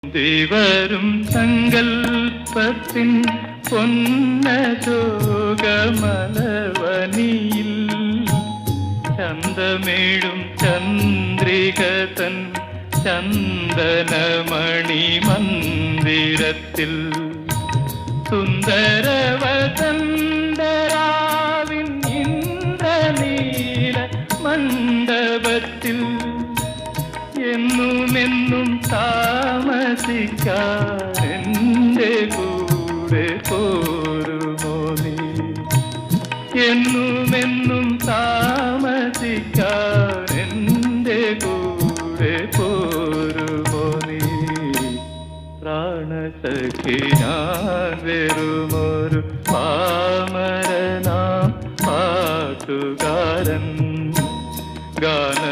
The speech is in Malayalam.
ദേവരും സങ്കൽപ്പത്തിൻ പൊന്നശോകമലവനിയിൽ ചന്തമേഴും ചന്ദ്രികതൻ ചന്ദനമണി മന്ദിരത്തിൽ സുന്ദരവസന്തരാവിൻ ഇന്ദ്രനീല മണ്ഡപത്തിൽ എന്നുമെന്നും താമസിക്കാൻ എൻ്റെ കൂടെ പോരുമോ നീ? എന്നുമെന്നും താമസിക്കാൻ എൻ്റെ കൂടെ പോരുമോ നീ? പ്രാണസഖി ഞാൻ വെറുമൊരു പാമരനാം പാട്ടുകാരൻ ഗാന